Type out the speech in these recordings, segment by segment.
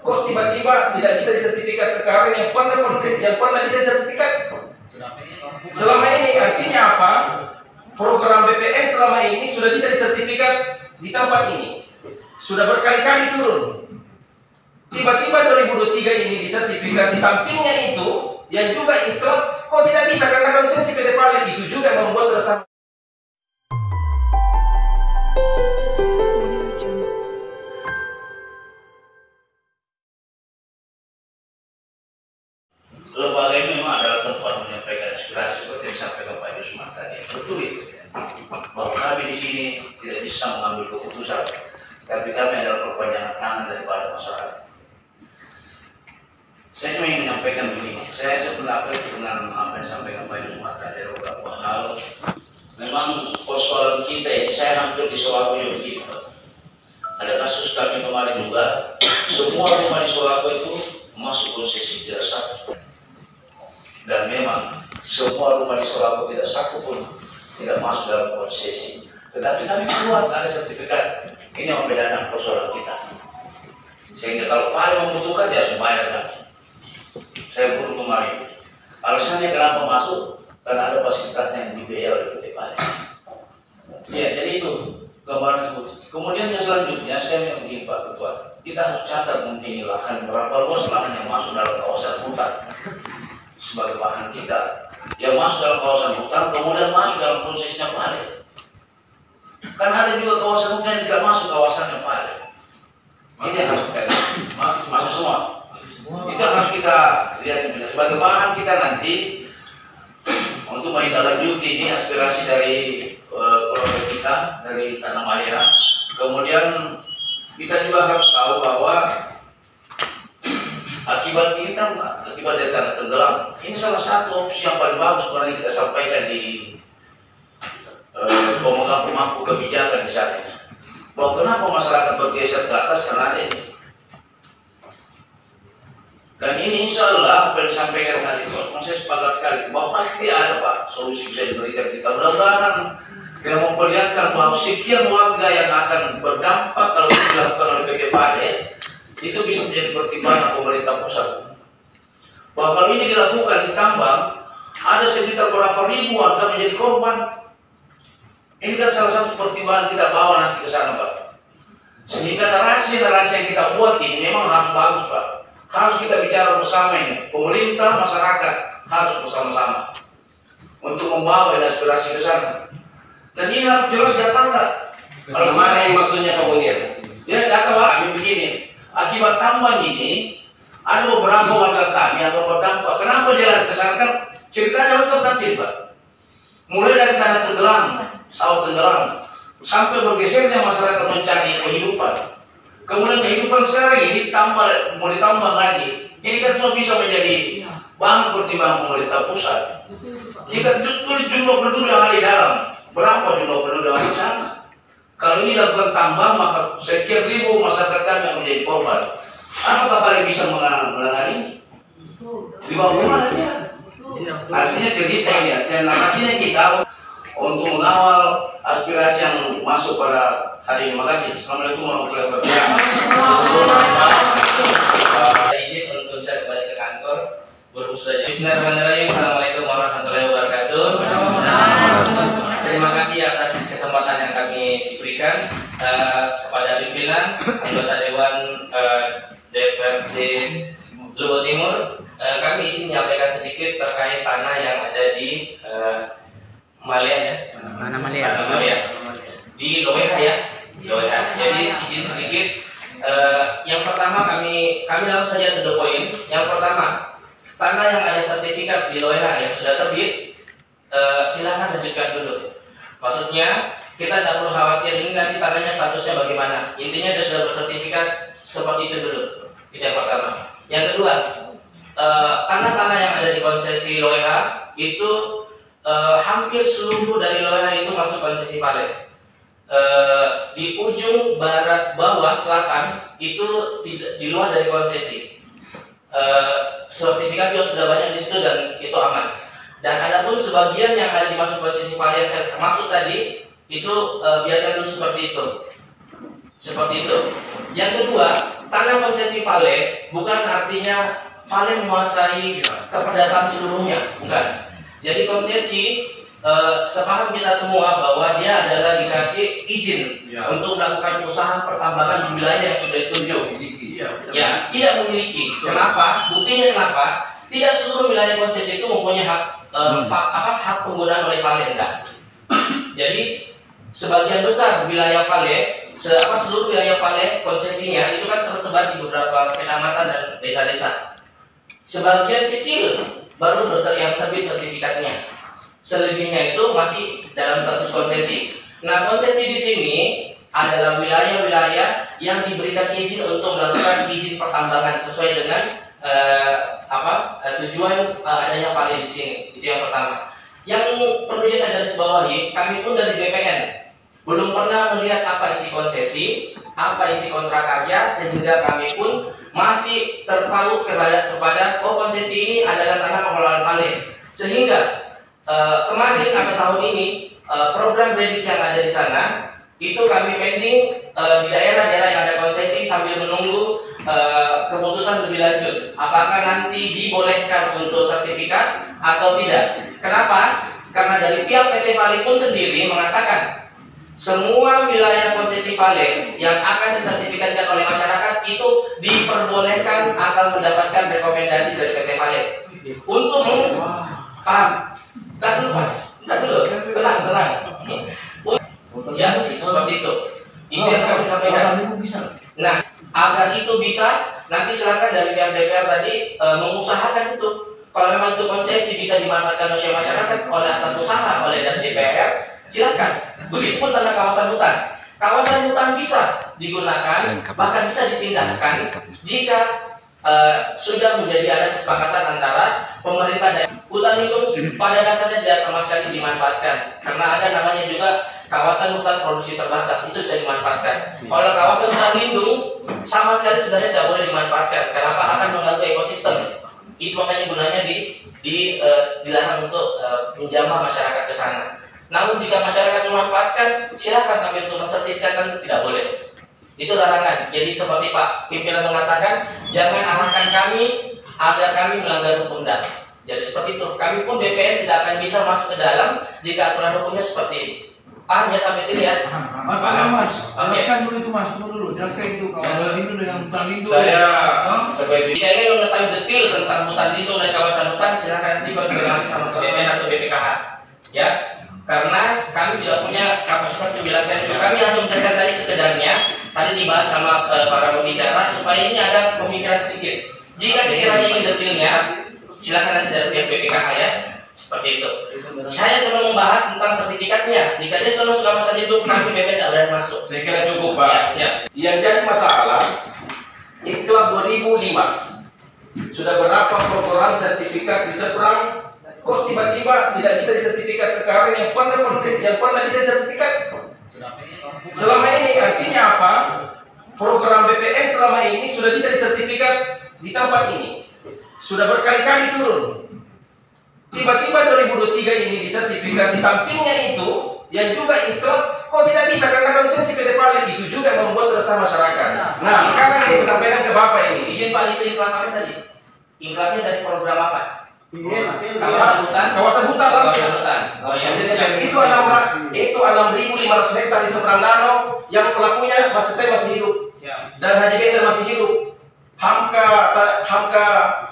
Kok tiba-tiba tidak bisa disertifikat sekarang yang pernah bisa sertifikat selama ini? Artinya apa? Program BPN selama ini sudah bisa disertifikat di tempat ini, sudah berkali-kali turun. Tiba-tiba 2023 ini disertifikat, di sampingnya itu yang juga iklan kok tidak bisa karena konsesi PT Pale. Itu juga membuat resah. Lembaga ini memang adalah tempat menyampaikan aspirasi seperti yang disampaikan Pak Yusman tadi. Betul itu, bahwa kami di sini tidak bisa mengambil keputusan, tapi kami adalah perpanjangan tangan daripada masyarakat. Saya cuma ingin menyampaikan begini, saya sependapat dengan apa yang disampaikan Pak Yusman tadi ada beberapa hal. Memang persoalan kita ini, saya hampir di Solo juga begini. Ada kasus kami kemarin juga, semua rumah di Solo itu masuk konsesi tidak sah. Dan memang semua rumah di Solo tidak satu pun tidak masuk dalam konsesi. Tetapi kami keluar ada sertifikat. Ini yang membedakan persoalan kita. Sehingga kalau Pale membutuhkan dia harus bayar kan. Saya butuh kemarin. Alasannya kenapa masuk? Karena ada fasilitasnya yang dibiayai oleh PT Pale. Ya, jadi itu kemarin sebut. Kemudian yang selanjutnya saya yang begini Pak Ketua. Kita harus catat mungkin lahan berapa luas lahan yang masuk dalam kawasan hutan sebagai bahan kita yang masuk dalam kawasan hutan kemudian masuk dalam konsesinya Pale. Kan ada juga kawasan hutan yang tidak masuk kawasannya Pale. Ini yang harus kita masuk semua. Itu harus kita lihat sebagai bahan kita nanti untuk menindaklanjuti ini aspirasi dari keluarga kita dari Tanah Maya. Kemudian kita juga harus tahu bahwa akibat ini kan akibat dari tanah tenggelam. Ini salah satu opsi yang paling bagus sebenarnya kita sampaikan di pemegang pemangku kebijakan di saat ini. Bahwa kenapa masyarakat bergeser ke atas karena ada ini. Dan ini insya Allah apa yang disampaikan tadi, saya sepakat sekali bahwa pasti ada Pak solusi bisa diberikan kita. Mudah-mudahan yang memperlihatkan bahwa sekian warga yang akan berdampak kalau dilakukan oleh PT Pale itu bisa menjadi pertimbangan pemerintah pusat. Bahwa kalau ini dilakukan di tambang, ada sekitar berapa ribu warga menjadi korban. Ini kan salah satu pertimbangan kita bawa nanti ke sana Pak. Sehingga narasi-narasi yang kita buat ini memang harus bagus Pak. Harus kita bicara bersama ini. Pemerintah, masyarakat harus bersama-sama untuk membawa aspirasi ke sana. Dan ini harus jelas datanya. Kalau mana yang maksudnya Pak Munir? Ya data kami begini. Akibat tambang ini ada beberapa warga kami yang berdampak. Kenapa dia ke sana kan ceritanya lengkap nanti Pak. Mulai dari tanah tenggelam, sawah tenggelam, sampai bergesernya masyarakat mencari kehidupan. Kemudian kehidupan sekarang ini mau ditambah lagi. Ini kan semua bisa menjadi bahan pertimbangan pemerintah pusat. Kita tulis jumlah penduduk yang ada di dalam. Berapa jumlah penduduk yang ada di sana? Kalau ini dilakukan tambang, maka sekian ribu masyarakat kami yang menjadi korban. Apakah paling bisa menangani? Di bawah mana dia? Artinya cerita ini, dan narasinya kita untuk mengawal aspirasi yang masuk pada hari ini. Terima kasih. Assalamualaikum warahmatullahi wabarakatuh. Izin untuk bisa kembali ke kantor. Berhubung sudah jadi. Bismillahirrahmanirrahim. Assalamualaikum warahmatullahi wabarakatuh. Terima kasih atas kesempatan yang kami diberikan kepada pimpinan anggota Dewan DPRD Luwu Timur. Kami izin menyampaikan sedikit terkait tanah yang ada di Malaya ya. Mana Malaya? Di Loeha ya. Loeha. Jadi izin sedikit. Yang pertama kami langsung saja to the point. Yang pertama, tanah yang ada sertifikat di Loeha yang sudah terbit, silakan lanjutkan dulu. Maksudnya kita tidak perlu khawatir ini nanti tanahnya statusnya bagaimana. Intinya dia sudah bersertifikat seperti itu dulu. Itu yang pertama. Yang kedua, tanah-tanah yang ada di konsesi Loeha itu hampir seluruh dari Loeha itu masuk konsesi Pale. Di ujung barat bawah selatan itu di luar dari konsesi. Sertifikat juga sudah banyak di situ dan itu aman. Dan ada pun sebagian yang ada di masuk konsesi Pale yang saya maksud tadi itu biarkan dulu seperti itu. Seperti itu. Yang kedua, tanah konsesi Vale bukan artinya Vale menguasai keperdataan seluruhnya, bukan. Jadi konsesi sepaham kita semua bahwa dia adalah dikasih izin untuk melakukan usaha pertambangan di wilayah yang sudah ditunjuk. Ya, tidak memiliki. Kenapa? Buktinya kenapa? Tidak seluruh wilayah konsesi itu mempunyai hak penggunaan oleh Vale, enggak. Jadi sebagian besar wilayah Vale, seluruh wilayah Vale konsesinya itu kan tersebar di beberapa kecamatan dan desa-desa. Sebagian kecil baru yang terbit sertifikatnya. Selebihnya itu masih dalam status konsesi. Nah, konsesi di sini adalah wilayah-wilayah yang diberikan izin untuk melakukan izin pertambangan sesuai dengan tujuan adanya Vale di sini. Itu yang pertama. Yang perlu saya garis bawahi, kami pun dari BPN belum pernah melihat apa isi konsesi, apa isi kontrak karya, sehingga kami pun masih terpaut kepada konsesi ini adalah tanah pengelolaan Vale. Sehingga kemarin atau tahun ini program kredit yang ada di sana itu kami pending di daerah-daerah yang ada konsesi sambil menunggu keputusan lebih lanjut apakah nanti dibolehkan untuk sertifikat atau tidak. Kenapa? Karena dari pihak PT Vale pun sendiri mengatakan semua wilayah konsesi Vale yang akan disertifikatkan oleh masyarakat itu diperbolehkan asal mendapatkan rekomendasi dari PT Vale untuk paham. Entar dulu mas, tenang. Ya, seperti itu. Itu yang kami sampaikan. Nah, agar itu bisa, nanti silakan dari pihak DPR tadi mengusahakan itu. Kalau memang itu konsesi bisa dimanfaatkan oleh masyarakat oleh atas usaha oleh dan DPR, silakan. Begitupun tanah kawasan hutan. Kawasan hutan bisa digunakan, bahkan bisa dipindahkan jika sudah menjadi ada kesepakatan antara pemerintah dan hutan lindung pada dasarnya tidak sama sekali dimanfaatkan karena ada namanya juga kawasan hutan produksi terbatas, itu bisa dimanfaatkan. Kalau kawasan hutan lindung sama sekali sebenarnya tidak boleh dimanfaatkan. Kenapa? Akan mengganggu ekosistem. Itu makanya gunanya dilarang untuk menjamah masyarakat ke sana. Namun jika masyarakat memanfaatkan, silakan, tapi untuk mensertifikatkan tidak boleh. Itu larangan. Jadi seperti Pak pimpinan mengatakan, jangan arahkan kami agar kami melanggar hukum dan. Jadi seperti itu. Kami pun BPN tidak akan bisa masuk ke dalam jika aturan hukumnya seperti ini. Paham ya sampai sini ya? Mas, jelaskan dulu itu mas, dulu. Jelaskan itu kawasan lindung dengan hutan lindung. Saya sebagai jika ingin mengetahui detail tentang hutan lindung dan kawasan hutan, silakan nanti berkoordinasi sama BPN atau BPKH. Ya, karena kami tidak punya kapasitas penjelasan itu. Kami hanya menjelaskan tadi sekedarnya. Tadi dibahas sama para pembicara supaya ini ada pemikiran sedikit. Jika sekiranya ingin detailnya, silakan nanti dari pihak BPKH ya. Seperti itu. Saya cuma membahas tentang sertifikatnya. Jika dia sudah masa hidup, kami BPN tidak berani masuk. saya kira cukup Pak. Ya, siap. Yang jadi masalah, Inkilab 2005 sudah berapa program sertifikat di seberang, kok tiba-tiba tidak bisa disertifikat sekarang yang pernah bisa sertifikat? Selama ini artinya apa? Program BPN selama ini sudah bisa disertifikat di tempat ini, sudah berkali-kali turun. Tiba-tiba 2023 ini disertifikat, di sampingnya itu yang juga Inkilab kok tidak bisa karena konsesi PT Vale, itu juga membuat resah masyarakat. Nah, sekarang yang saya sampaikan ke Bapak ini, Izin Pak, itu Inkilab apa tadi? Inkilabnya dari program apa? kawasan hutan langsung. Oh iya. Itu 6.500 hektar di seberang danau yang pelakunya saya masih hidup. Siap. Dan Haji Bender masih hidup. Hamka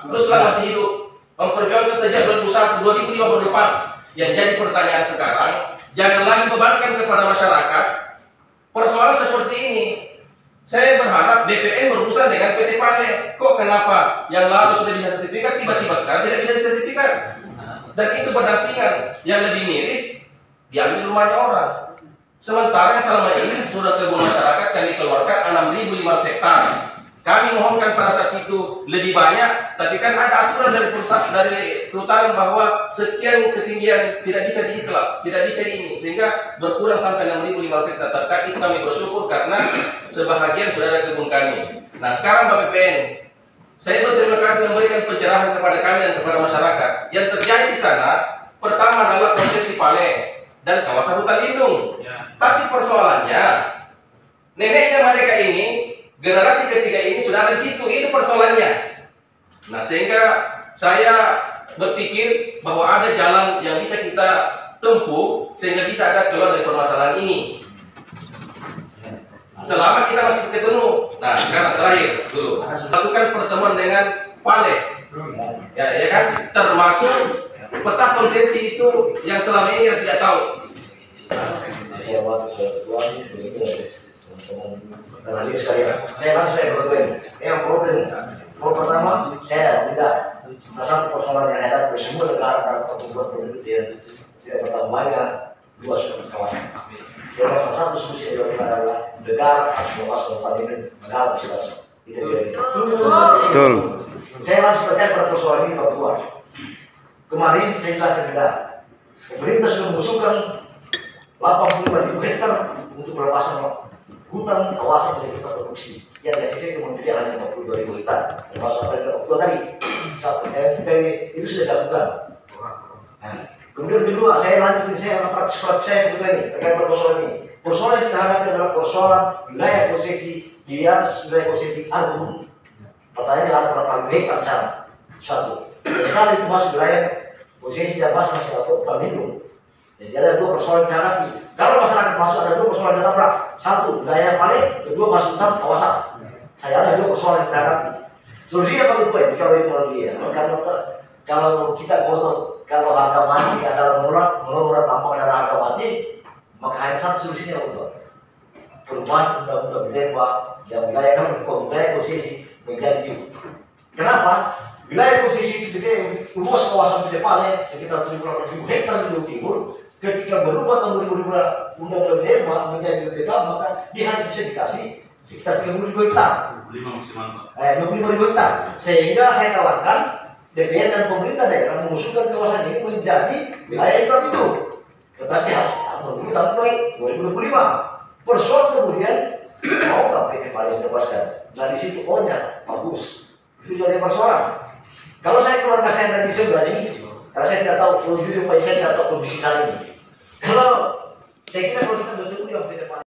Ruslan masih hidup. Memperjuangkan sejak 2001, 2005 baru lepas. Yang jadi pertanyaan sekarang, jangan lagi bebankan kepada masyarakat persoalan seperti ini. Saya berharap BPN berurusan dengan PT Vale. Kok kenapa yang lalu sudah bisa sertifikat, tiba-tiba sekarang tidak bisa sertifikat? Dan itu berdampingan. Yang lebih miris, diambil rumahnya orang. Sementara yang selama ini sudah kebun masyarakat kami keluarkan 6.500 hektar. Kami mohonkan pada saat itu lebih banyak, tapi kan ada aturan dari perusahaan, dari kehutanan bahwa sekian ketinggian tidak bisa diiklab, tidak bisa ini, sehingga berkurang sampai 6.500 hektar. Terkait itu kami bersyukur karena sebahagian sudah ada kebun kami. Nah sekarang Pak BPN, saya berterima kasih memberikan pencerahan kepada kami dan kepada masyarakat. Yang terjadi di sana, pertama adalah konsesi Vale dan kawasan hutan lindung. Tapi persoalannya, neneknya mereka ini generasi ketiga ini sudah ada di situ, itu persoalannya. Nah, sehingga saya berpikir bahwa ada jalan yang bisa kita tempuh sehingga bisa ada keluar dari permasalahan ini. Selama kita masih ketemu, nah sekarang terakhir dulu, lakukan pertemuan dengan Pale, ya kan, termasuk peta konsensi itu yang selama ini kita tidak tahu. Saya waktu saya ketua teman-teman analis sekalian. Saya berdua. Yang problem pertama saya tidak salah satu persoalan yang ada di semua negara dalam pertumbuhan penduduk dia tidak bertambahnya luas kawasan. Saya rasa satu solusi adalah negara harus memasukkan pandemi negara bisa itu dia. Betul. Saya langsung terkait pada persoalan ini Papua. Kemarin saya telah terdengar pemerintah sudah mengusulkan 85.000 hektar untuk pelepasan hutan kawasan dari hutan produksi. Yang dari sisi kementerian hanya 52.000 hektar. Termasuk apa yang Papua tadi. Itu sudah dilakukan. Nah, kemudian kedua, saya lanjutin saya praktis saya kedua ini terkait persoalan ini. Persoalan yang kita hadapi adalah persoalan wilayah konsesi di atas wilayah konsesi Argun. Pertanyaannya ada berapa hektar sana? Satu. Misalnya itu masuk wilayah konsesi dan masuk atau upah minimum. Jadi ada dua persoalan kita hadapi. Kalau masyarakat masuk ada dua persoalan kita tabrak. Satu wilayah paling, kedua masuk hutan kawasan. Saya ada dua persoalan kita hadapi. Solusinya apa itu? Kalau itu dia, kalau kita gotot, kalau harga mati adalah murah tambang adalah harga mati, maka hanya satu solusinya betul. Perubahan undang-undang minerba yang wilayah konsesi menjadi itu. Kenapa? Wilayah konsesi itu luas kawasan Pidepale sekitar 7.000 hektar di timur. Ketika berubah tahun 2002 undang-undang minerba menjadi BPK, maka dia hanya bisa dikasih sekitar 30.000 hektar. 25.000 hektar. Sehingga saya tawarkan DPR dan pemerintah daerah mengusulkan kawasan ini menjadi wilayah ikrar itu. Tetapi harus menunggu tahun 2025. Persoalan kemudian mau nggak PT Pale melepaskan? Nah di situ ohnya bagus. Itu jadi persoalan. Kalau saya keluarga saya dari seberani, karena saya tidak tahu, jujur saya tidak tahu kondisi saat ini. Kalau saya kira kalau kita bertemu yang PT Pale